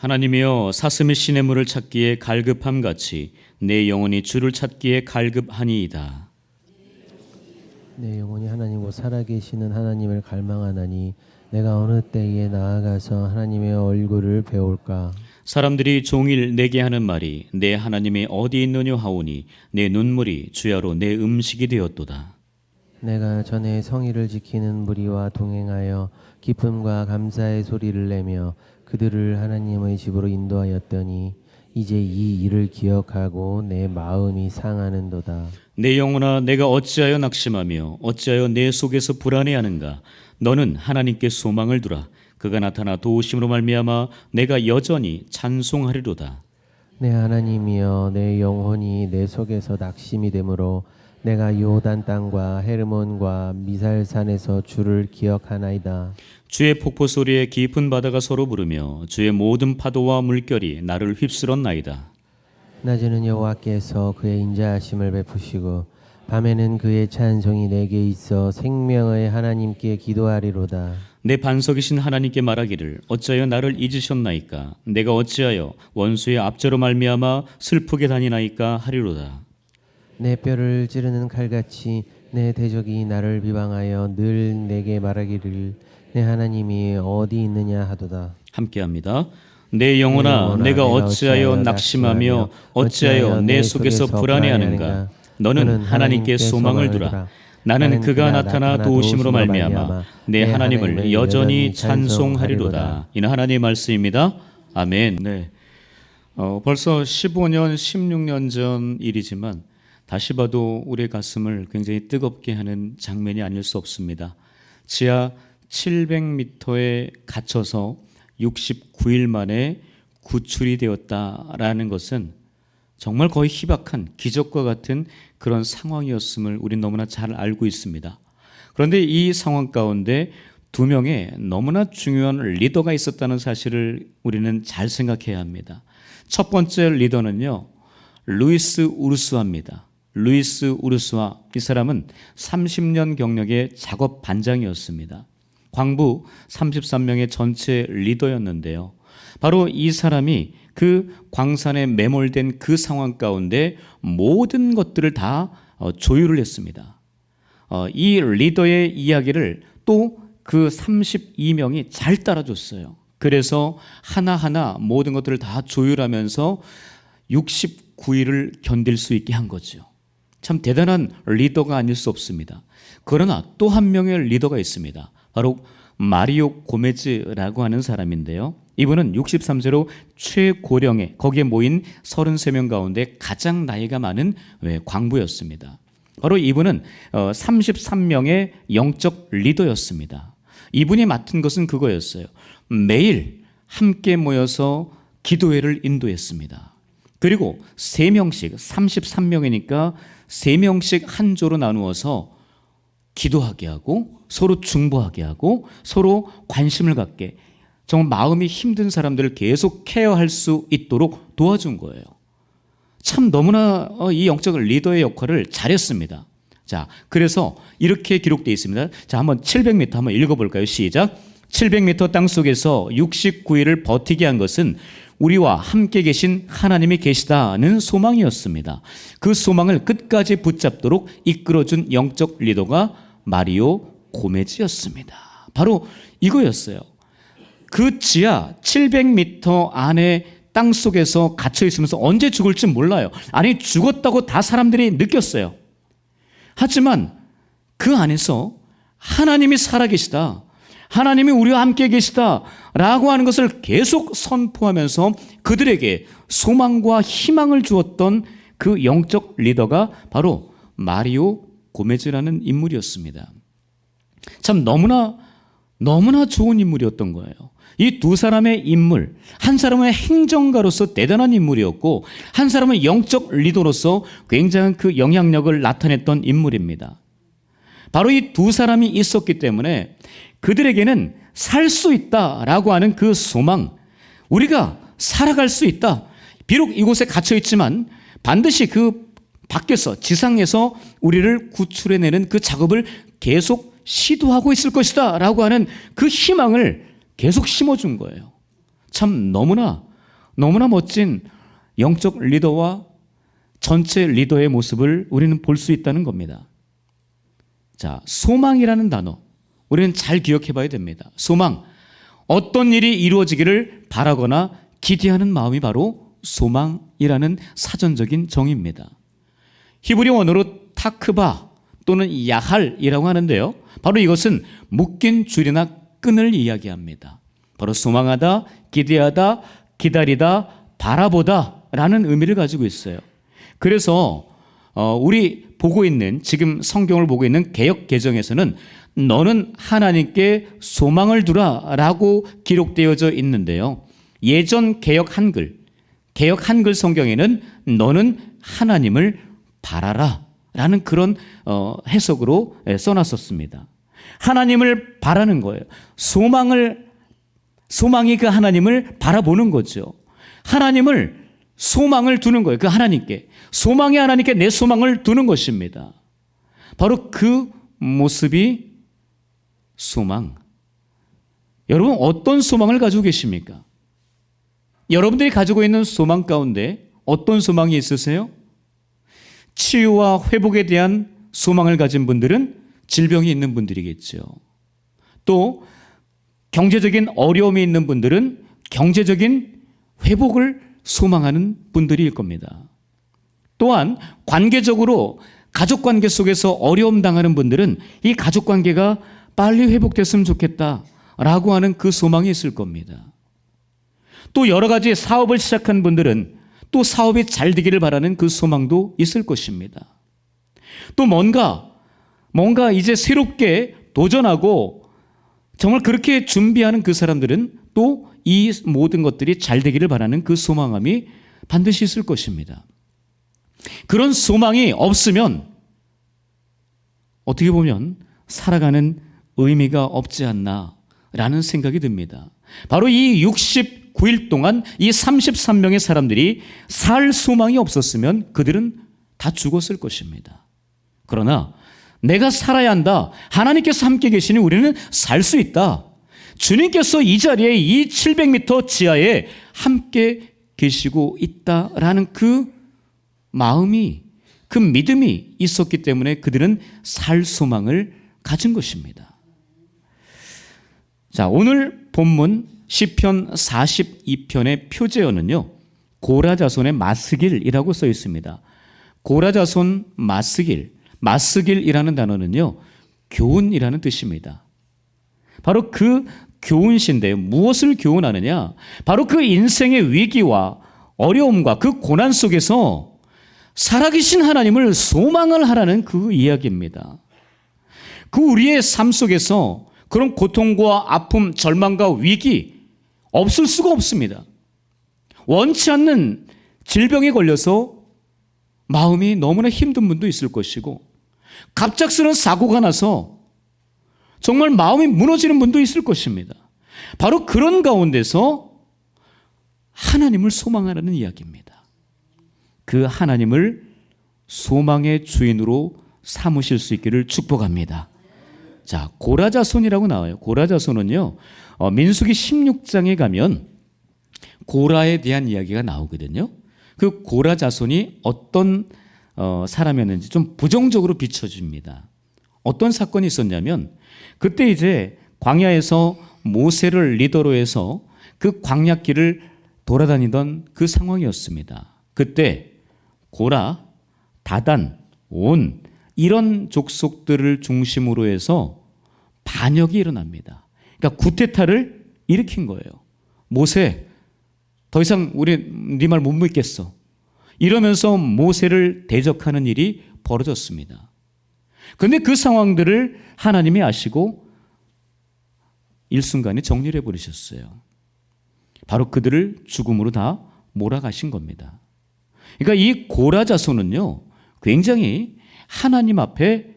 하나님이여, 사슴이 시냇물을 찾기에 갈급함 같이 내 영혼이 주를 찾기에 갈급하니이다. 내 영혼이 하나님 곧 살아계시는 하나님을 갈망하나니 내가 어느 때에 나아가서 하나님의 얼굴을 배울까. 사람들이 종일 내게 하는 말이 내 하나님이 어디 있느냐 하오니 내 눈물이 주야로 내 음식이 되었도다. 내가 전에 성의를 지키는 무리와 동행하여 기쁨과 감사의 소리를 내며 그들을 하나님의 집으로 인도하였더니 이제 이 일을 기억하고 내 마음이 상하는도다. 내 영혼아, 내가 어찌하여 낙심하며 어찌하여 내 속에서 불안해하는가. 너는 하나님께 소망을 두라. 그가 나타나 도우심으로 말미암아 내가 여전히 찬송하리로다. 내 하나님이여, 내 영혼이 내 속에서 낙심이 되므로 내가 요단 땅과 헤르몬과 미살산에서 주를 기억하나이다. 주의 폭포 소리에 깊은 바다가 서로 부르며 주의 모든 파도와 물결이 나를 휩쓸었나이다. 낮에는 여호와께서 그의 인자하심을 베푸시고 밤에는 그의 찬송이 내게 있어 생명의 하나님께 기도하리로다. 내 반석이신 하나님께 말하기를 어찌하여 나를 잊으셨나이까. 내가 어찌하여 원수의 압제로 말미암아 슬프게 다니나이까 하리로다. 내 뼈를 찌르는 칼같이 내 대적이 나를 비방하여 늘 내게 말하기를 내 하나님이 어디 있느냐 하도다. 함께합니다. 내 영혼아, 내가 어찌하여 낙심하며 어찌하여 내 속에서 불안해하는가. 너는 하나님께 소망을 두라. 나는 그가 나타나 도우심으로 말미암아 내 하나님을 여전히 찬송하리로다. 이는 하나님의 말씀입니다. 아멘. 네. 벌써 15년, 16년 전 일이지만 다시 봐도 우리의 가슴을 굉장히 뜨겁게 하는 장면이 아닐 수 없습니다. 지하 700m에 갇혀서 69일 만에 구출이 되었다라는 것은 정말 거의 희박한 기적과 같은 그런 상황이었음을 우리는 너무나 잘 알고 있습니다. 그런데 이 상황 가운데 두 명의 너무나 중요한 리더가 있었다는 사실을 우리는 잘 생각해야 합니다. 첫 번째 리더는요, 루이스 우르스와입니다. 루이스 우르스와, 이 사람은 30년 경력의 작업 반장이었습니다. 광부 33명의 전체 리더였는데요. 바로 이 사람이 그 광산에 매몰된 그 상황 가운데 모든 것들을 다 조율을 했습니다. 이 리더의 이야기를 또 그 32명이 잘 따라줬어요. 그래서 하나하나 모든 것들을 다 조율하면서 69일을 견딜 수 있게 한 거죠. 참 대단한 리더가 아닐 수 없습니다. 그러나 또 한 명의 리더가 있습니다. 바로 마리오 고메즈라고 하는 사람인데요. 이분은 63세로 최고령의 거기에 모인 33명 가운데 가장 나이가 많은 광부였습니다. 바로 이분은 33명의 영적 리더였습니다. 이분이 맡은 것은 그거였어요. 매일 함께 모여서 기도회를 인도했습니다. 그리고 3명씩, 33명이니까 3명씩 한 조로 나누어서 기도하게 하고 서로 중보하게 하고 서로 관심을 갖게, 정말 마음이 힘든 사람들을 계속 케어할 수 있도록 도와준 거예요. 참 너무나 이 영적 리더의 역할을 잘했습니다. 자, 그래서 이렇게 기록되어 있습니다. 자, 한번 700m 한번 읽어볼까요? 시작. 700m 땅속에서 69일을 버티게 한 것은 우리와 함께 계신 하나님이 계시다는 소망이었습니다. 그 소망을 끝까지 붙잡도록 이끌어준 영적 리더가 마리오 고메즈였습니다. 바로 이거였어요. 그 지하 700m 안에 땅속에서 갇혀 있으면서 언제 죽을지 몰라요. 아니, 죽었다고 다 사람들이 느꼈어요. 하지만 그 안에서 하나님이 살아계시다, 하나님이 우리와 함께 계시다라고 하는 것을 계속 선포하면서 그들에게 소망과 희망을 주었던 그 영적 리더가 바로 마리오 고메즈라는 인물이었습니다. 참 너무나 좋은 인물이었던 거예요. 이 두 사람의 인물, 한 사람은 행정가로서 대단한 인물이었고 한 사람은 영적 리더로서 굉장한 그 영향력을 나타냈던 인물입니다. 바로 이 두 사람이 있었기 때문에 그들에게는 살 수 있다라고 하는 그 소망, 우리가 살아갈 수 있다. 비록 이곳에 갇혀 있지만 반드시 그 밖에서, 지상에서 우리를 구출해내는 그 작업을 계속 시도하고 있을 것이다 라고 하는 그 희망을 계속 심어준 거예요. 참 너무나 너무나 멋진 영적 리더와 전체 리더의 모습을 우리는 볼 수 있다는 겁니다. 자, 소망이라는 단어 우리는 잘 기억해 봐야 됩니다. 소망, 어떤 일이 이루어지기를 바라거나 기대하는 마음이 바로 소망이라는 사전적인 정의입니다. 히브리 원어로 타크바 또는 야할이라고 하는데요, 바로 이것은 묶인 줄이나 끈을 이야기합니다. 바로 소망하다, 기대하다, 기다리다, 바라보다 라는 의미를 가지고 있어요. 그래서 우리 보고 있는, 지금 성경을 보고 있는 개역 개정에서는 너는 하나님께 소망을 두라 라고 기록되어져 있는데요, 예전 개역 한글 성경에는 너는 하나님을 바라라 라는 그런 해석으로 써놨었습니다. 하나님을 바라는 거예요. 소망이 그 하나님을 바라보는 거죠. 하나님을 소망을 두는 거예요. 그 하나님께. 소망이 하나님께 내 소망을 두는 것입니다. 바로 그 모습이 소망. 여러분, 어떤 소망을 가지고 계십니까? 여러분들이 가지고 있는 소망 가운데 어떤 소망이 있으세요? 치유와 회복에 대한 소망을 가진 분들은 질병이 있는 분들이겠죠. 또 경제적인 어려움이 있는 분들은 경제적인 회복을 소망하는 분들일 겁니다. 또한 관계적으로 가족관계 속에서 어려움 당하는 분들은 이 가족관계가 빨리 회복됐으면 좋겠다라고 하는 그 소망이 있을 겁니다. 또 여러 가지 사업을 시작한 분들은 또 사업이 잘 되기를 바라는 그 소망도 있을 것입니다. 또 뭔가 이제 새롭게 도전하고 정말 그렇게 준비하는 그 사람들은 또 이 모든 것들이 잘 되기를 바라는 그 소망함이 반드시 있을 것입니다. 그런 소망이 없으면 어떻게 보면 살아가는 의미가 없지 않나라는 생각이 듭니다. 바로 이 69일 동안 이 33명의 사람들이 살 소망이 없었으면 그들은 다 죽었을 것입니다. 그러나 내가 살아야 한다. 하나님께서 함께 계시니 우리는 살 수 있다. 주님께서 이 자리에 이 700m 지하에 함께 계시고 있다라는 그 마음이, 그 믿음이 있었기 때문에 그들은 살 소망을 가진 것입니다. 자, 오늘 본문 시편 42편의 표제어는요, 고라자손의 마스길이라고 써 있습니다. 고라자손 마스길이라는 단어는요, 교훈이라는 뜻입니다. 바로 그 교훈신데 무엇을 교훈하느냐? 바로 그 인생의 위기와 어려움과 그 고난 속에서 살아계신 하나님을 소망을 하라는 그 이야기입니다. 그 우리의 삶 속에서 그런 고통과 아픔, 절망과 위기 없을 수가 없습니다. 원치 않는 질병에 걸려서 마음이 너무나 힘든 분도 있을 것이고, 갑작스러운 사고가 나서 정말 마음이 무너지는 분도 있을 것입니다. 바로 그런 가운데서 하나님을 소망하라는 이야기입니다. 그 하나님을 소망의 주인으로 삼으실 수 있기를 축복합니다. 자, 고라자손이라고 나와요. 고라자손은요, 민수기 16장에 가면 고라에 대한 이야기가 나오거든요. 그 고라자손이 어떤 사람이었는지 좀 부정적으로 비춰집니다. 어떤 사건이 있었냐면, 그때 이제 광야에서 모세를 리더로 해서 그 광야길을 돌아다니던 그 상황이었습니다. 그때 고라, 다단, 온 이런 족속들을 중심으로 해서 반역이 일어납니다. 그러니까 구테타를 일으킨 거예요. 모세, 더 이상 우리 네 말 못 믿겠어. 이러면서 모세를 대적하는 일이 벌어졌습니다. 그런데 그 상황들을 하나님이 아시고 일순간에 정리를 해버리셨어요. 바로 그들을 죽음으로 다 몰아가신 겁니다. 그러니까 이 고라 자손은요, 굉장히 하나님 앞에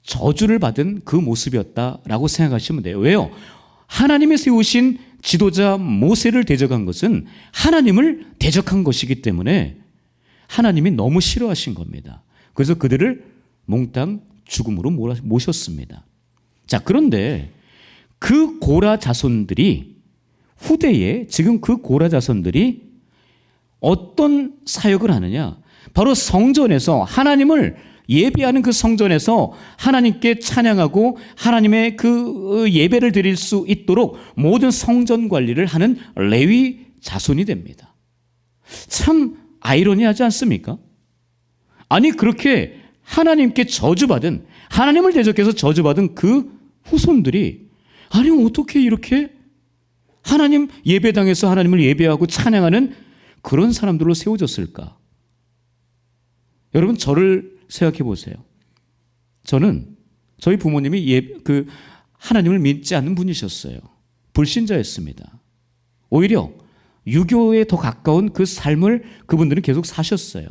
저주를 받은 그 모습이었다라고 생각하시면 돼요. 왜요? 하나님이 세우신 지도자 모세를 대적한 것은 하나님을 대적한 것이기 때문에 하나님이 너무 싫어하신 겁니다. 그래서 그들을 몽땅 죽음으로 모셨습니다. 자, 그런데 그 고라 자손들이 후대에 지금 그 고라 자손들이 어떤 사역을 하느냐? 바로 성전에서 하나님을 예배하는 그 성전에서 하나님께 찬양하고 하나님의 그 예배를 드릴 수 있도록 모든 성전 관리를 하는 레위 자손이 됩니다. 참 아이러니하지 않습니까? 아니 그렇게 하나님께 저주받은, 하나님을 대적해서 저주받은 그 후손들이 아니 어떻게 이렇게 하나님 예배당에서 하나님을 예배하고 찬양하는 그런 사람들로 세워졌을까? 여러분 저를 생각해 보세요. 저는 저희 부모님이 하나님을 믿지 않는 분이셨어요. 불신자였습니다. 오히려 유교에 더 가까운 그 삶을 그분들은 계속 사셨어요.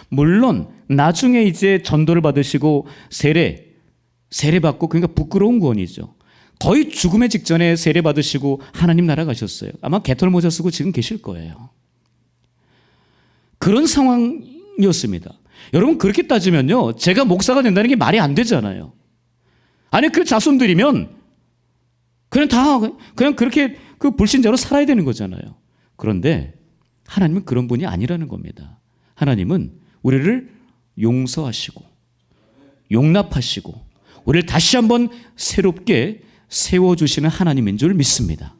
물론 나중에 이제 전도를 받으시고 세례 받고, 그러니까 부끄러운 구원이죠. 거의 죽음의 직전에 세례 받으시고 하나님 나라 가셨어요. 아마 개털 모자 쓰고 지금 계실 거예요. 그런 상황이었습니다. 여러분 그렇게 따지면요, 제가 목사가 된다는 게 말이 안 되잖아요. 아니 그 자손들이면 그냥 그렇게 그 불신자로 살아야 되는 거잖아요. 그런데 하나님은 그런 분이 아니라는 겁니다. 하나님은 우리를 용서하시고 용납하시고 우리를 다시 한번 새롭게 세워주시는 하나님인 줄 믿습니다.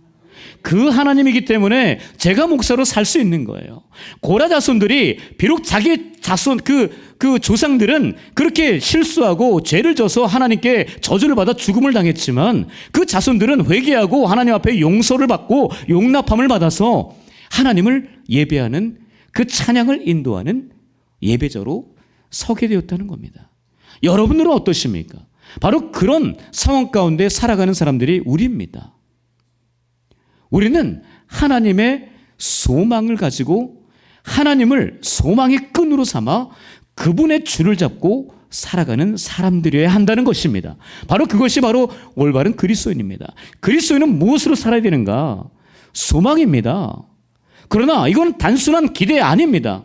그 하나님이기 때문에 제가 목사로 살 수 있는 거예요. 고라 자손들이 비록 자기 자손 그 조상들은 그렇게 실수하고 죄를 져서 하나님께 저주를 받아 죽음을 당했지만 그 자손들은 회개하고 하나님 앞에 용서를 받고 용납함을 받아서 하나님을 예배하는 그 찬양을 인도하는 예배자로 서게 되었다는 겁니다. 여러분들은 어떠십니까? 바로 그런 상황 가운데 살아가는 사람들이 우리입니다. 우리는 하나님의 소망을 가지고 하나님을 소망의 끈으로 삼아 그분의 줄을 잡고 살아가는 사람들이어야 한다는 것입니다. 바로 그것이 바로 올바른 그리스도인입니다. 그리스도인은 무엇으로 살아야 되는가? 소망입니다. 그러나 이건 단순한 기대 아닙니다.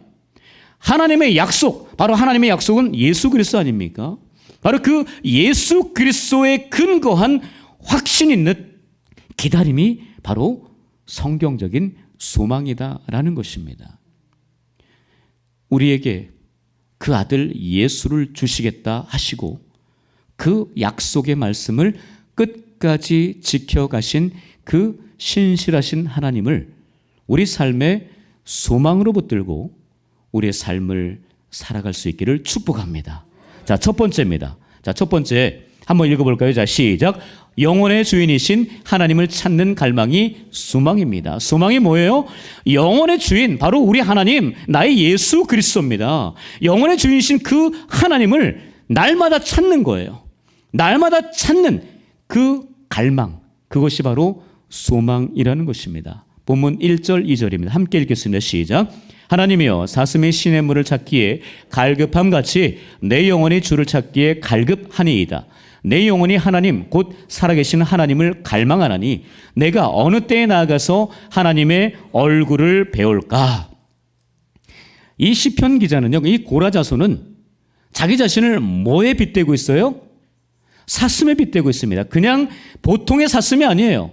하나님의 약속, 바로 하나님의 약속은 예수 그리스도 아닙니까? 바로 그 예수 그리스도에 근거한 확신 있는 기다림이 바로 성경적인 소망이다라는 것입니다. 우리에게 그 아들 예수를 주시겠다 하시고 그 약속의 말씀을 끝까지 지켜가신 그 신실하신 하나님을 우리 삶의 소망으로 붙들고 우리의 삶을 살아갈 수 있기를 축복합니다. 자, 첫 번째입니다. 자, 첫 번째 한번 읽어볼까요? 자, 시작. 영혼의 주인이신 하나님을 찾는 갈망이 소망입니다. 소망이 뭐예요? 영혼의 주인, 바로 우리 하나님, 나의 예수 그리스도입니다. 영혼의 주인이신 그 하나님을 날마다 찾는 거예요. 날마다 찾는 그 갈망, 그것이 바로 소망이라는 것입니다. 본문 1절, 2절입니다. 함께 읽겠습니다. 시작. 하나님이여 사슴의 시냇물을 찾기에 갈급함같이 내 영혼이 주를 찾기에 갈급하니이다. 내 영혼이 하나님 곧 살아계신 하나님을 갈망하나니 내가 어느 때에 나아가서 하나님의 얼굴을 배울까? 이 시편 기자는요, 이 고라 자손은 자기 자신을 뭐에 빗대고 있어요? 사슴에 빗대고 있습니다. 그냥 보통의 사슴이 아니에요.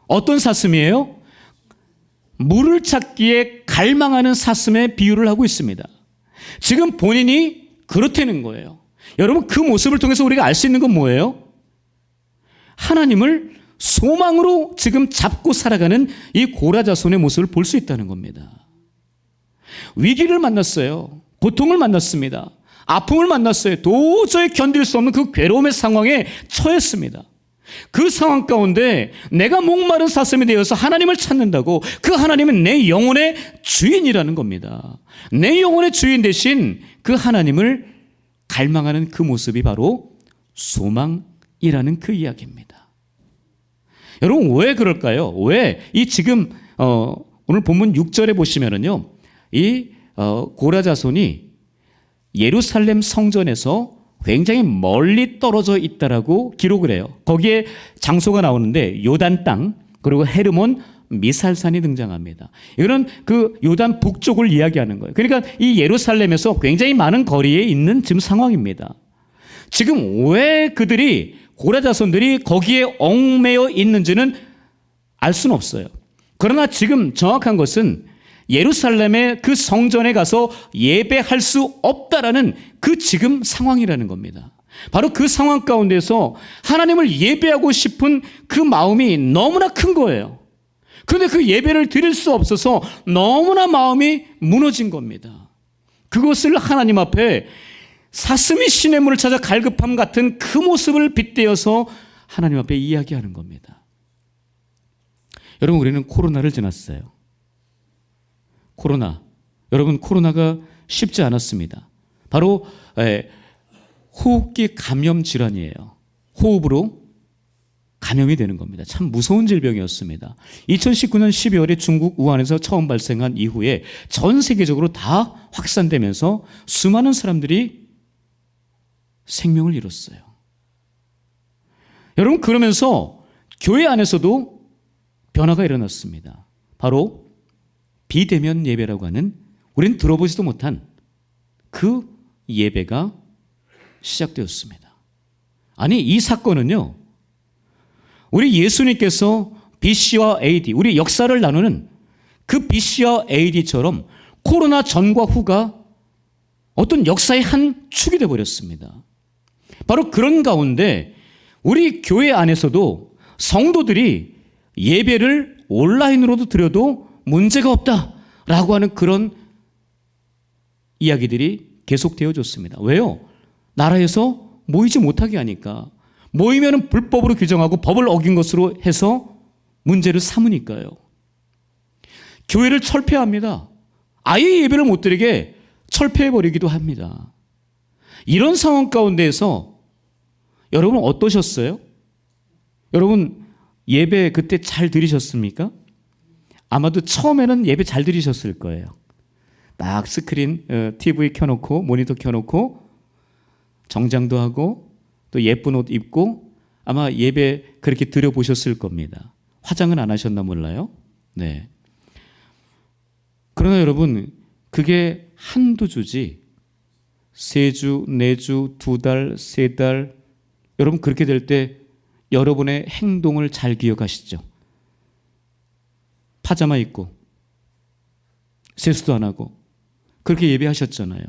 어떤 사슴이에요? 물을 찾기에 갈망하는 사슴의 비유를 하고 있습니다. 지금 본인이 그렇다는 거예요. 여러분 그 모습을 통해서 우리가 알 수 있는 건 뭐예요? 하나님을 소망으로 지금 잡고 살아가는 이 고라 자손의 모습을 볼 수 있다는 겁니다. 위기를 만났어요. 고통을 만났습니다. 아픔을 만났어요. 도저히 견딜 수 없는 그 괴로움의 상황에 처했습니다. 그 상황 가운데 내가 목마른 사슴이 되어서 하나님을 찾는다고, 그 하나님은 내 영혼의 주인이라는 겁니다. 내 영혼의 주인 대신 그 하나님을 갈망하는 그 모습이 바로 소망이라는 그 이야기입니다. 여러분 왜 그럴까요? 왜 이 지금 오늘 본문 6절에 보시면은요, 이 고라 자손이 예루살렘 성전에서 굉장히 멀리 떨어져 있다라고 기록을 해요. 거기에 장소가 나오는데 요단 땅, 그리고 헤르몬 미살산이 등장합니다. 이거는 그 요단 북쪽을 이야기하는 거예요. 그러니까 이 예루살렘에서 굉장히 많은 거리에 있는 지금 상황입니다. 지금 왜 그들이, 고라 자손들이 거기에 얽매여 있는지는 알 수는 없어요. 그러나 지금 정확한 것은 예루살렘의 그 성전에 가서 예배할 수 없다라는 그 지금 상황이라는 겁니다. 바로 그 상황 가운데서 하나님을 예배하고 싶은 그 마음이 너무나 큰 거예요. 그런데 그 예배를 드릴 수 없어서 너무나 마음이 무너진 겁니다. 그것을 하나님 앞에 사슴이 시냇물을 찾아 갈급함 같은 그 모습을 빗대어서 하나님 앞에 이야기하는 겁니다. 여러분, 우리는 코로나를 지났어요. 여러분, 코로나가 쉽지 않았습니다. 바로 호흡기 감염 질환이에요. 호흡으로 감염이 되는 겁니다. 참 무서운 질병이었습니다. 2019년 12월에 중국 우한에서 처음 발생한 이후에 전 세계적으로 다 확산되면서 수많은 사람들이 생명을 잃었어요. 여러분, 그러면서 교회 안에서도 변화가 일어났습니다. 바로 비대면 예배라고 하는, 우린 들어보지도 못한 그 예배가 시작되었습니다. 아니, 이 사건은요, 우리 예수님께서 BC와 AD, 우리 역사를 나누는 그 BC와 AD처럼 코로나 전과 후가 어떤 역사의 한 축이 되어버렸습니다. 바로 그런 가운데 우리 교회 안에서도 성도들이 예배를 온라인으로도 드려도 문제가 없다라고 하는 그런 이야기들이 계속되어졌습니다. 왜요? 나라에서 모이지 못하게 하니까. 모이면 불법으로 규정하고 법을 어긴 것으로 해서 문제를 삼으니까요. 교회를 철폐합니다. 아예 예배를 못 드리게 철폐해버리기도 합니다. 이런 상황 가운데에서 여러분 어떠셨어요? 여러분 예배 그때 잘 드리셨습니까? 아마도 처음에는 예배 잘 드리셨을 거예요. 딱 스크린, TV 켜놓고 모니터 켜놓고 정장도 하고 또 예쁜 옷 입고 아마 예배 그렇게 드려보셨을 겁니다. 화장은 안 하셨나 몰라요. 네. 그러나 여러분, 그게 한두 주지 3주, 4주, 2달, 3달, 여러분 그렇게 될 때 여러분의 행동을 잘 기억하시죠? 파자마 입고 세수도 안 하고 그렇게 예배하셨잖아요.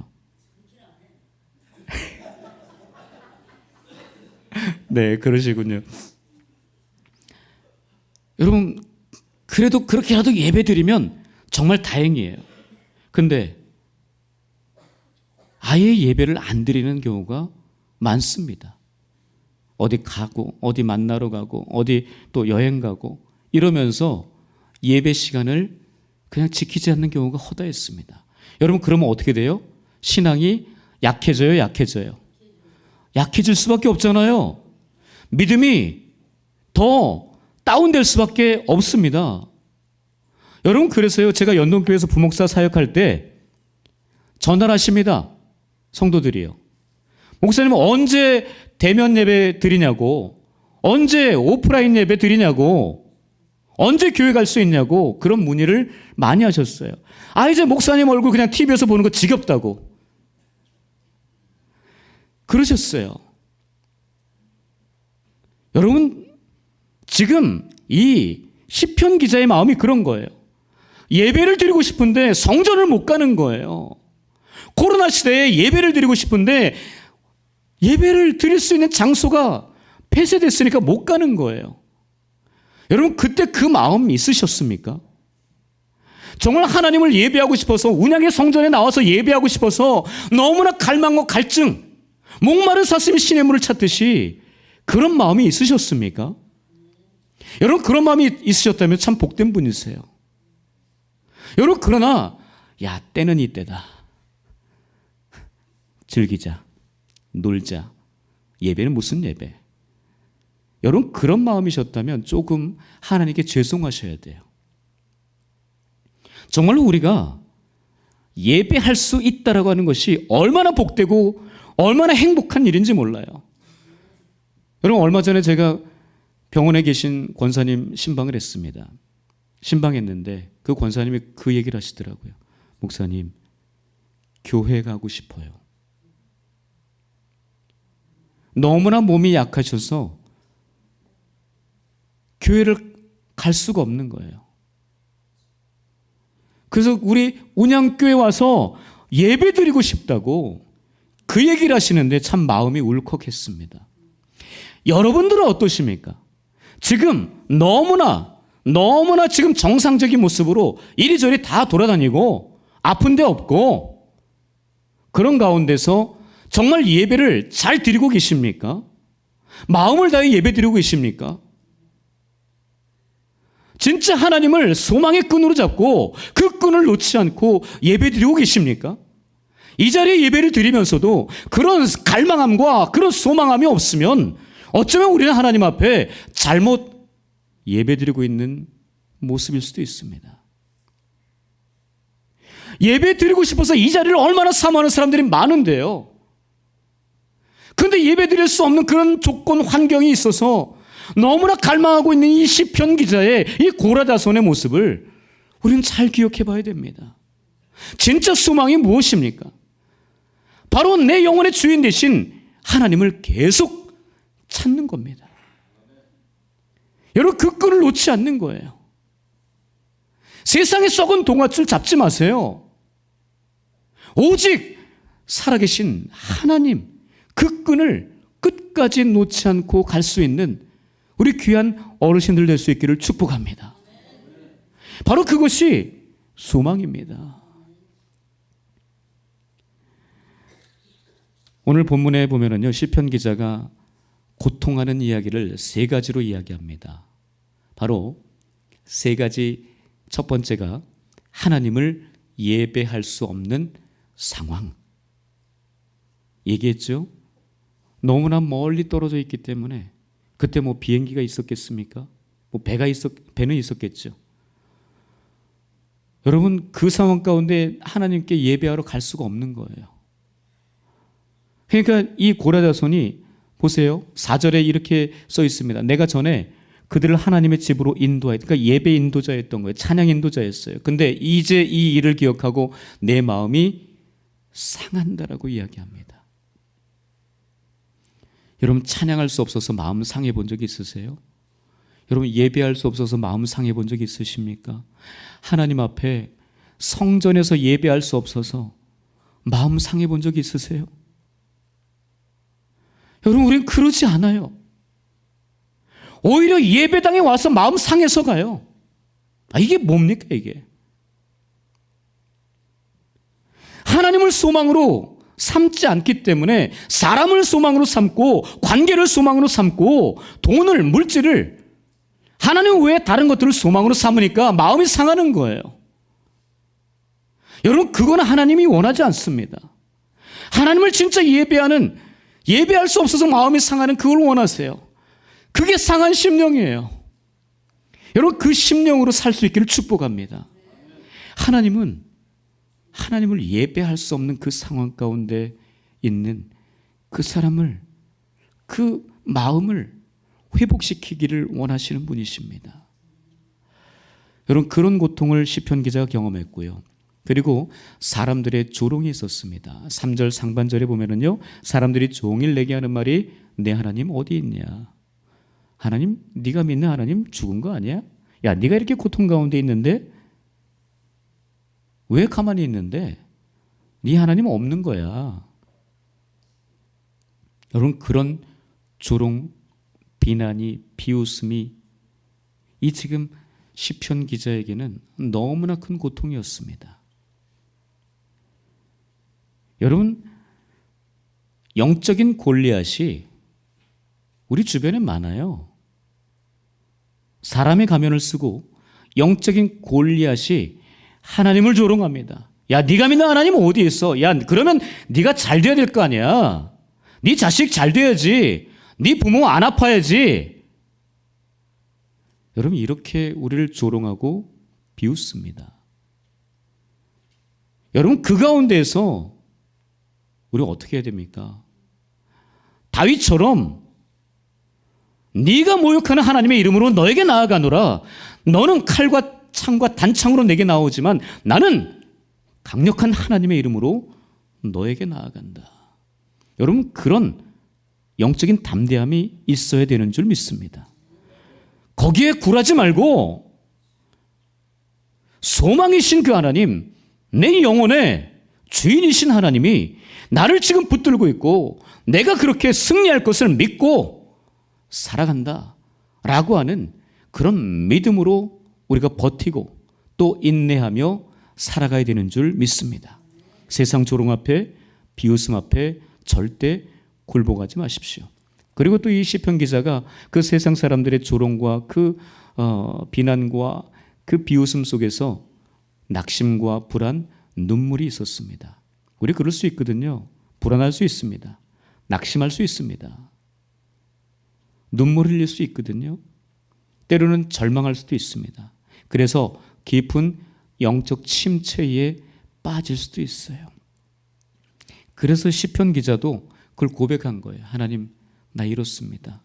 네, 그러시군요. 여러분, 그래도 그렇게라도 예배 드리면 정말 다행이에요. 근데 아예 예배를 안 드리는 경우가 많습니다. 어디 가고 어디 만나러 가고 어디 또 여행 가고 이러면서 예배 시간을 그냥 지키지 않는 경우가 허다했습니다. 여러분, 그러면 어떻게 돼요? 신앙이 약해져요, 약해져요? 약해질 수밖에 없잖아요. 믿음이 더 다운될 수밖에 없습니다. 여러분, 그래서요, 제가 연동교회에서 부목사 사역할 때 전화를 하십니다. 성도들이요. 목사님 언제 대면 예배 드리냐고, 언제 오프라인 예배 드리냐고, 언제 교회 갈 수 있냐고 그런 문의를 많이 하셨어요. 아, 이제 목사님 얼굴 그냥 TV에서 보는 거 지겹다고 그러셨어요. 여러분, 지금 이 시편 기자의 마음이 그런 거예요. 예배를 드리고 싶은데 성전을 못 가는 거예요. 코로나 시대에 예배를 드리고 싶은데 예배를 드릴 수 있는 장소가 폐쇄됐으니까 못 가는 거예요. 여러분, 그때 그 마음 있으셨습니까? 정말 하나님을 예배하고 싶어서 운양의 성전에 나와서 예배하고 싶어서 너무나 갈망과 갈증, 목마른 사슴이 시냇물을 찾듯이 그런 마음이 있으셨습니까? 여러분, 그런 마음이 있으셨다면 참 복된 분이세요. 여러분, 그러나 야, 때는 이때다. 즐기자, 놀자. 예배는 무슨 예배? 여러분, 그런 마음이셨다면 조금 하나님께 죄송하셔야 돼요. 정말로 우리가 예배할 수 있다라고 하는 것이 얼마나 복되고 얼마나 행복한 일인지 몰라요. 여러분, 얼마 전에 제가 병원에 계신 권사님 신방을 했습니다. 신방했는데 그 권사님이 그 얘기를 하시더라고요. 목사님, 교회 가고 싶어요. 너무나 몸이 약하셔서 교회를 갈 수가 없는 거예요. 그래서 우리 운양교회 와서 예배 드리고 싶다고 그 얘기를 하시는데 참 마음이 울컥했습니다. 여러분들은 어떠십니까? 지금 너무나 지금 정상적인 모습으로 이리저리 다 돌아다니고 아픈 데 없고 그런 가운데서 정말 예배를 잘 드리고 계십니까? 마음을 다해 예배 드리고 계십니까? 진짜 하나님을 소망의 끈으로 잡고 그 끈을 놓지 않고 예배 드리고 계십니까? 이 자리에 예배를 드리면서도 그런 갈망함과 그런 소망함이 없으면 어쩌면 우리는 하나님 앞에 잘못 예배 드리고 있는 모습일 수도 있습니다. 예배 드리고 싶어서 이 자리를 얼마나 사모하는 사람들이 많은데요. 그런데 예배 드릴 수 없는 그런 조건 환경이 있어서 너무나 갈망하고 있는 이 시편 기자의 이 고라다손의 모습을 우리는 잘 기억해 봐야 됩니다. 진짜 소망이 무엇입니까? 바로 내 영혼의 주인 되신 하나님을 계속 찾는 겁니다. 여러분 그 끈을 놓지 않는 거예요. 세상의 썩은 동아줄 잡지 마세요. 오직 살아계신 하나님 그 끈을 끝까지 놓지 않고 갈 수 있는 우리 귀한 어르신들 될 수 있기를 축복합니다. 바로 그것이 소망입니다. 오늘 본문에 보면은요, 시편 기자가 고통하는 이야기를 세 가지로 이야기합니다. 바로 세 가지. 첫 번째가 하나님을 예배할 수 없는 상황. 얘기했죠? 너무나 멀리 떨어져 있기 때문에 그때 뭐 비행기가 있었겠습니까? 뭐 배는 있었겠죠. 여러분 그 상황 가운데 하나님께 예배하러 갈 수가 없는 거예요. 그러니까 이 고라다손이 보세요. 4절에 이렇게 써 있습니다. 내가 전에 그들을 하나님의 집으로 인도하였다. 그러니까 예배 인도자였던 거예요. 찬양 인도자였어요. 근데 이제 이 일을 기억하고 내 마음이 상한다라고 이야기합니다. 여러분 찬양할 수 없어서 마음 상해 본 적 있으세요? 여러분 예배할 수 없어서 마음 상해 본 적 있으십니까? 하나님 앞에 성전에서 예배할 수 없어서 마음 상해 본 적 있으세요? 여러분 우리는 그러지 않아요. 오히려 예배당에 와서 마음 상해서 가요. 이게 뭡니까 이게? 하나님을 소망으로 삼지 않기 때문에 사람을 소망으로 삼고 관계를 소망으로 삼고 돈을 물질을 하나님 외에 다른 것들을 소망으로 삼으니까 마음이 상하는 거예요. 여러분 그거는 하나님이 원하지 않습니다. 하나님을 진짜 예배할 수 없어서 마음이 상하는 그걸 원하세요. 그게 상한 심령이에요. 여러분 그 심령으로 살 수 있기를 축복합니다. 하나님은 하나님을 예배할 수 없는 그 상황 가운데 있는 그 사람을 그 마음을 회복시키기를 원하시는 분이십니다. 여러분 그런 고통을 시편 기자가 경험했고요. 그리고 사람들의 조롱이 있었습니다. 3절 상반절에 보면은요, 사람들이 종일 내게 하는 말이 내 하나님 어디 있냐? 하나님, 네가 믿는 하나님 죽은 거 아니야? 야, 네가 이렇게 고통 가운데 있는데 왜 가만히 있는데? 네 하나님 없는 거야. 여러분 그런 조롱, 비난이, 비웃음이 이 지금 시편 기자에게는 너무나 큰 고통이었습니다. 여러분 영적인 골리앗이 우리 주변에 많아요. 사람의 가면을 쓰고 영적인 골리앗이 하나님을 조롱합니다. 야, 네가 믿는 하나님 어디 있어? 야, 그러면 네가 잘 돼야 될 거 아니야. 네 자식 잘 돼야지. 네 부모 안 아파야지. 여러분 이렇게 우리를 조롱하고 비웃습니다. 여러분 그 가운데에서 우리가 어떻게 해야 됩니까? 다윗처럼 네가 모욕하는 하나님의 이름으로 너에게 나아가노라. 너는 칼과 창과 단창으로 내게 나오지만 나는 강력한 하나님의 이름으로 너에게 나아간다. 여러분 그런 영적인 담대함이 있어야 되는 줄 믿습니다. 거기에 굴하지 말고 소망이신 그 하나님, 내 영혼의 주인이신 하나님이 나를 지금 붙들고 있고 내가 그렇게 승리할 것을 믿고 살아간다 라고 하는 그런 믿음으로 우리가 버티고 또 인내하며 살아가야 되는 줄 믿습니다. 세상 조롱 앞에, 비웃음 앞에 절대 굴복하지 마십시오. 그리고 또 이 시편 기자가 그 세상 사람들의 조롱과 그 비난과 그 비웃음 속에서 낙심과 불안, 눈물이 있었습니다. 우리 그럴 수 있거든요. 불안할 수 있습니다. 낙심할 수 있습니다. 눈물 흘릴 수 있거든요. 때로는 절망할 수도 있습니다. 그래서 깊은 영적 침체에 빠질 수도 있어요. 그래서 시편 기자도 그걸 고백한 거예요. 하나님, 나 이렇습니다.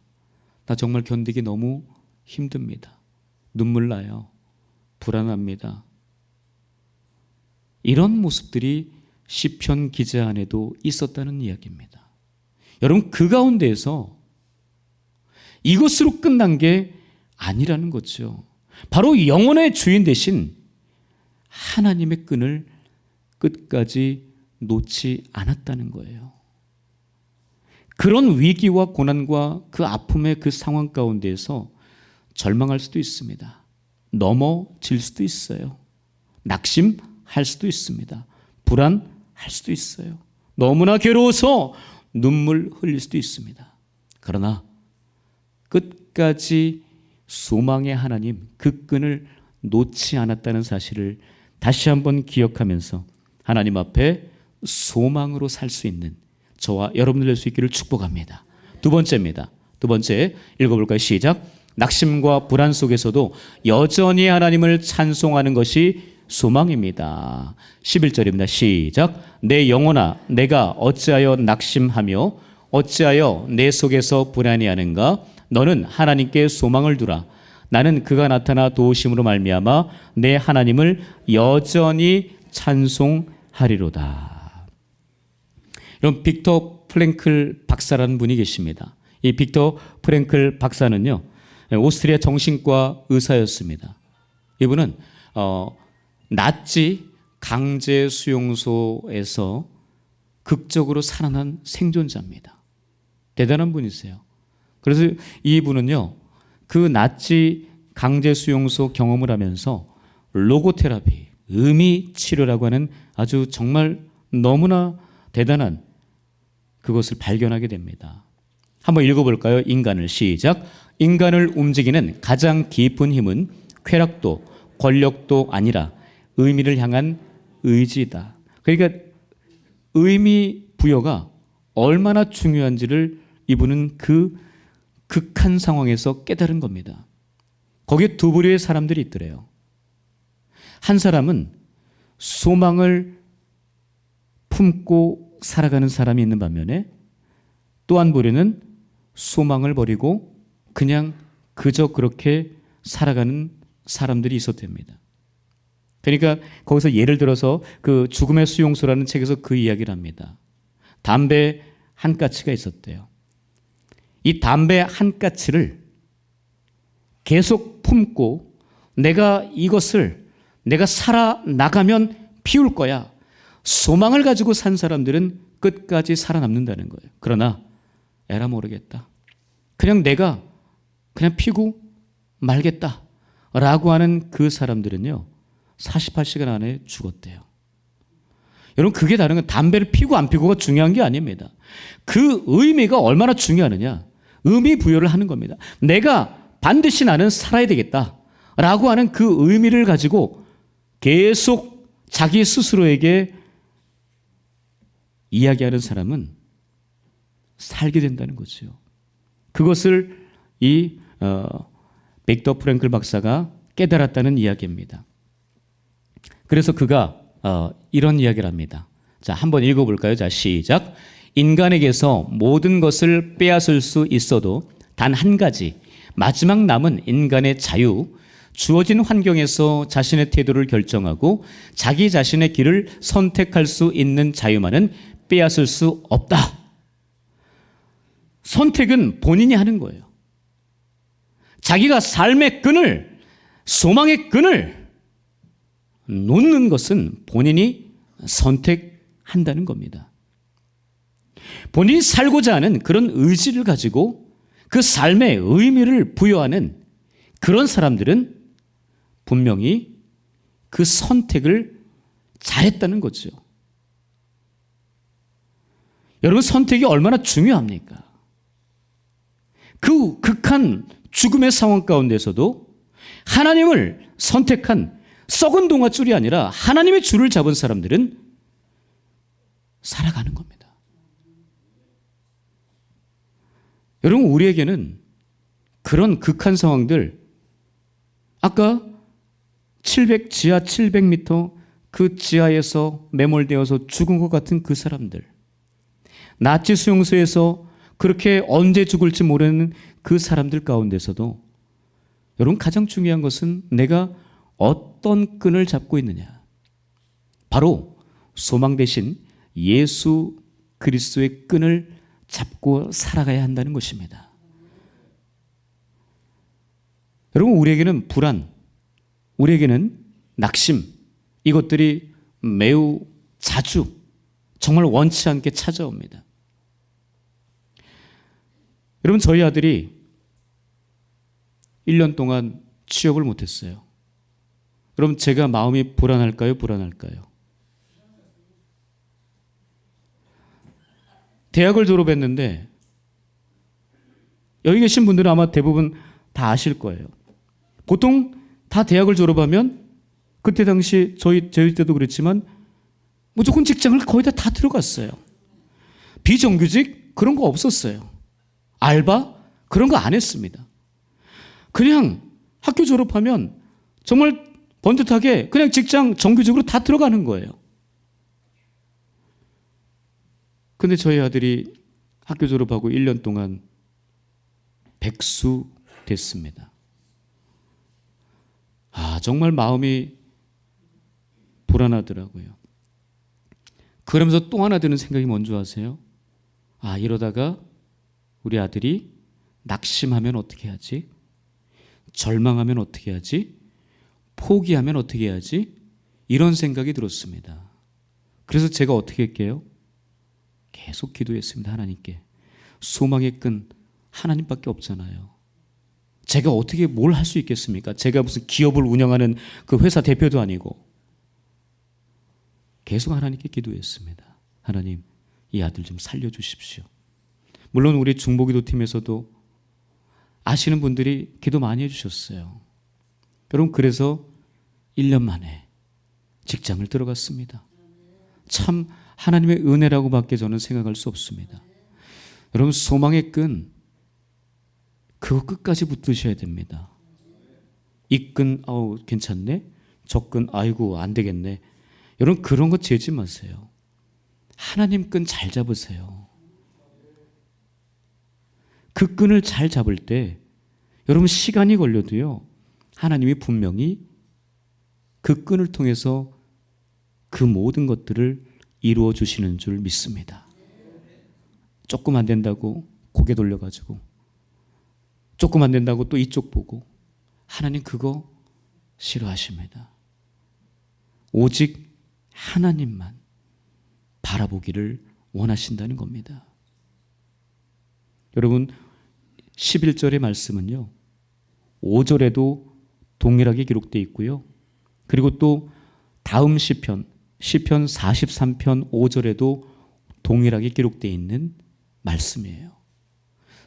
나 정말 견디기 너무 힘듭니다. 눈물 나요. 불안합니다. 이런 모습들이 시편 기자 안에도 있었다는 이야기입니다. 여러분, 그 가운데에서 이것으로 끝난 게 아니라는 거죠. 바로 영혼의 주인 되신 하나님의 끈을 끝까지 놓지 않았다는 거예요. 그런 위기와 고난과 그 아픔의 그 상황 가운데에서 절망할 수도 있습니다. 넘어질 수도 있어요. 낙심할 수도 있습니다. 불안할 수도 있어요. 너무나 괴로워서 눈물 흘릴 수도 있습니다. 그러나 끝까지 소망의 하나님, 그 끈을 놓지 않았다는 사실을 다시 한번 기억하면서 하나님 앞에 소망으로 살 수 있는 저와 여러분들 될 수 있기를 축복합니다. 두 번째입니다. 두 번째 읽어볼까요? 시작. 낙심과 불안 속에서도 여전히 하나님을 찬송하는 것이 소망입니다. 11절입니다. 시작. 내 영혼아, 내가 어찌하여 낙심하며 어찌하여 내 속에서 불안해하는가? 너는 하나님께 소망을 두라. 나는 그가 나타나 도우심으로 말미암아 내 하나님을 여전히 찬송하리로다. 여러분, 빅터 프랭클 박사라는 분이 계십니다. 이 빅터 프랭클 박사는요, 오스트리아 정신과 의사였습니다. 이분은 나치 강제 수용소에서 극적으로 살아난 생존자입니다. 대단한 분이세요. 그래서 이분은요, 그 나치 강제 수용소 경험을 하면서 로고테라피, 의미 치료라고 하는 아주 정말 너무나 대단한 그것을 발견하게 됩니다. 한번 읽어볼까요? 인간을. 시작. 인간을 움직이는 가장 깊은 힘은 쾌락도 권력도 아니라 의미를 향한 의지다. 그러니까 의미 부여가 얼마나 중요한지를 이분은 그 극한 상황에서 깨달은 겁니다. 거기에 두 부류의 사람들이 있더래요. 한 사람은 소망을 품고 살아가는 사람이 있는 반면에 또 한 부류는 소망을 버리고 그냥 그저 그렇게 살아가는 사람들이 있었답니다. 그러니까 거기서 예를 들어서 그 죽음의 수용소라는 책에서 그 이야기를 합니다. 담배 한 가치가 있었대요. 이 담배 한 가치를 계속 품고 내가 이것을 내가 살아나가면 피울 거야. 소망을 가지고 산 사람들은 끝까지 살아남는다는 거예요. 그러나 에라 모르겠다. 그냥 내가 그냥 피고 말겠다 라고 하는 그 사람들은요, 48시간 안에 죽었대요. 여러분, 그게 다른 건 담배를 피고 안 피고가 중요한 게 아닙니다. 그 의미가 얼마나 중요하느냐, 의미 부여를 하는 겁니다. 내가 반드시 나는 살아야 되겠다 라고 하는 그 의미를 가지고 계속 자기 스스로에게 이야기하는 사람은 살게 된다는 거죠. 그것을 이 빅터 프랭클 박사가 깨달았다는 이야기입니다. 그래서 그가 이런 이야기를 합니다. 자, 한번 읽어볼까요? 자, 시작. 인간에게서 모든 것을 빼앗을 수 있어도 단 한 가지, 마지막 남은 인간의 자유, 주어진 환경에서 자신의 태도를 결정하고 자기 자신의 길을 선택할 수 있는 자유만은 빼앗을 수 없다. 선택은 본인이 하는 거예요. 자기가 삶의 끈을, 소망의 끈을 놓는 것은 본인이 선택한다는 겁니다. 본인이 살고자 하는 그런 의지를 가지고 그 삶의 의미를 부여하는 그런 사람들은 분명히 그 선택을 잘했다는 거죠. 여러분, 선택이 얼마나 중요합니까? 그 극한 죽음의 상황 가운데서도 하나님을 선택한 썩은 동아줄이 아니라 하나님의 줄을 잡은 사람들은 살아가는 겁니다. 여러분, 우리에게는 그런 극한 상황들, 아까 지하 700m 그 지하에서 매몰되어서 죽은 것 같은 그 사람들, 나치 수용소에서 그렇게 언제 죽을지 모르는 그 사람들 가운데서도 여러분, 가장 중요한 것은 내가 어떤 끈을 잡고 있느냐. 바로 소망 대신 예수 그리스도의 끈을 잡고 살아가야 한다는 것입니다. 여러분, 우리에게는 불안, 우리에게는 낙심, 이것들이 매우 자주 정말 원치 않게 찾아옵니다. 여러분, 저희 아들이 1년 동안 취업을 못했어요. 여러분, 제가 마음이 불안할까요? 불안할까요? 대학을 졸업했는데 여기 계신 분들은 아마 대부분 다 아실 거예요. 보통 다 대학을 졸업하면 그때 당시 저희 때도 그랬지만 무조건 직장을 거의 다 들어갔어요. 비정규직 그런 거 없었어요. 알바 그런 거 안 했습니다. 그냥 학교 졸업하면 정말 번듯하게 그냥 직장 정규직으로 다 들어가는 거예요. 근데 저희 아들이 학교 졸업하고 1년 동안 백수 됐습니다. 정말 마음이 불안하더라고요. 그러면서 또 하나 드는 생각이 뭔지 아세요? 이러다가 우리 아들이 낙심하면 어떻게 하지? 절망하면 어떻게 하지? 포기하면 어떻게 하지? 이런 생각이 들었습니다. 그래서 제가 어떻게 할게요? 계속 기도했습니다. 하나님께. 소망의 끈 하나님밖에 없잖아요. 제가 어떻게 뭘 할 수 있겠습니까? 제가 무슨 기업을 운영하는 그 회사 대표도 아니고. 계속 하나님께 기도했습니다. 하나님, 이 아들 좀 살려주십시오. 물론 우리 중보기도팀에서도 아시는 분들이 기도 많이 해주셨어요. 여러분, 그래서 1년 만에 직장을 들어갔습니다. 참 하나님의 은혜라고밖에 저는 생각할 수 없습니다. 여러분, 소망의 끈 그거 끝까지 붙드셔야 됩니다. 이 끈 괜찮네, 저 끈 아이고 안 되겠네. 여러분, 그런 거 재지 마세요. 하나님 끈 잘 잡으세요. 그 끈을 잘 잡을 때 여러분, 시간이 걸려도요, 하나님이 분명히 그 끈을 통해서 그 모든 것들을 이루어 주시는 줄 믿습니다. 조금 안 된다고 고개 돌려가지고, 조금 안 된다고 또 이쪽 보고, 하나님 그거 싫어하십니다. 오직 하나님만 바라보기를 원하신다는 겁니다. 여러분, 11절의 말씀은요, 5절에도 동일하게 기록되어 있고요. 그리고 또 다음 시편 43편 5절에도 동일하게 기록되어 있는 말씀이에요.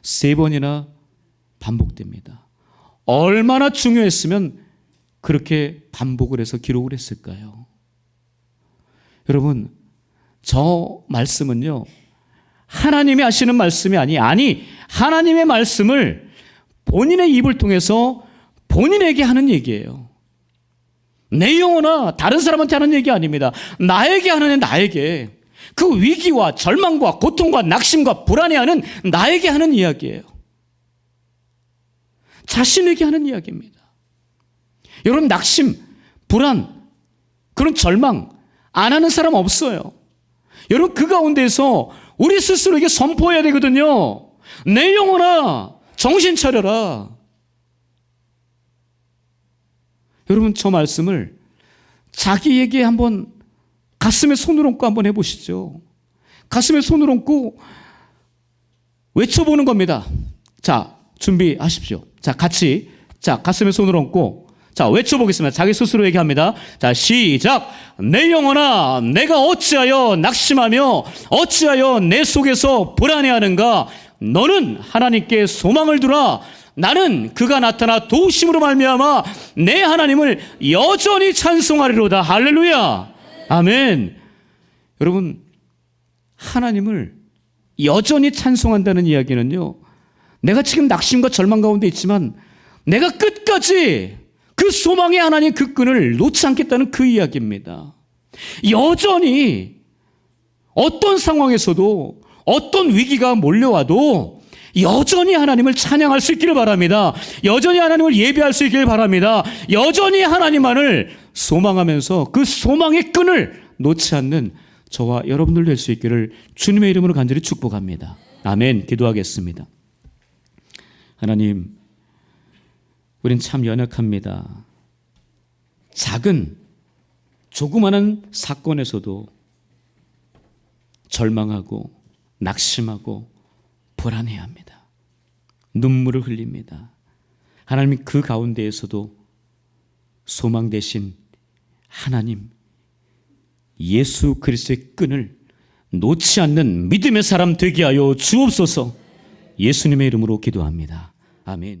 3번이나 반복됩니다. 얼마나 중요했으면 그렇게 반복을 해서 기록을 했을까요? 여러분, 저 말씀은요, 하나님이 하시는 말씀이 아니 하나님의 말씀을 본인의 입을 통해서 본인에게 하는 얘기예요. 내 영혼아, 다른 사람한테 하는 얘기 아닙니다. 나에게 하는, 나에게. 그 위기와 절망과 고통과 낙심과 불안해하는 나에게 하는 이야기예요. 자신에게 하는 이야기입니다. 여러분, 낙심, 불안, 그런 절망 안 하는 사람 없어요. 여러분, 그 가운데서 우리 스스로에게 선포해야 되거든요. 내 영혼아, 정신 차려라. 여러분, 저 말씀을 자기에게 한번 가슴에 손을 얹고 한번 해보시죠. 가슴에 손을 얹고 외쳐보는 겁니다. 자, 준비하십시오. 자, 같이. 자, 가슴에 손을 얹고. 자, 외쳐보겠습니다. 자기 스스로 얘기합니다. 자, 시작. 내 영혼아, 내가 어찌하여 낙심하며 어찌하여 내 속에서 불안해하는가? 너는 하나님께 소망을 두라. 나는 그가 나타나 도우심으로 말미암아 내 하나님을 여전히 찬송하리로다. 할렐루야. 아멘. 여러분, 하나님을 여전히 찬송한다는 이야기는요, 내가 지금 낙심과 절망 가운데 있지만 내가 끝까지 그 소망의 하나님 그 끈을 놓지 않겠다는 그 이야기입니다. 여전히 어떤 상황에서도 어떤 위기가 몰려와도 여전히 하나님을 찬양할 수 있기를 바랍니다. 여전히 하나님을 예배할 수 있기를 바랍니다. 여전히 하나님만을 소망하면서 그 소망의 끈을 놓지 않는 저와 여러분들 될 수 있기를 주님의 이름으로 간절히 축복합니다. 아멘. 기도하겠습니다. 하나님, 우린 참 연약합니다. 작은 조그마한 사건에서도 절망하고 낙심하고 불안해합니다. 눈물을 흘립니다. 하나님, 그 가운데에서도 소망 되신 하나님 예수 그리스도의 끈을 놓지 않는 믿음의 사람 되게 하여 주옵소서. 예수님의 이름으로 기도합니다. 아멘.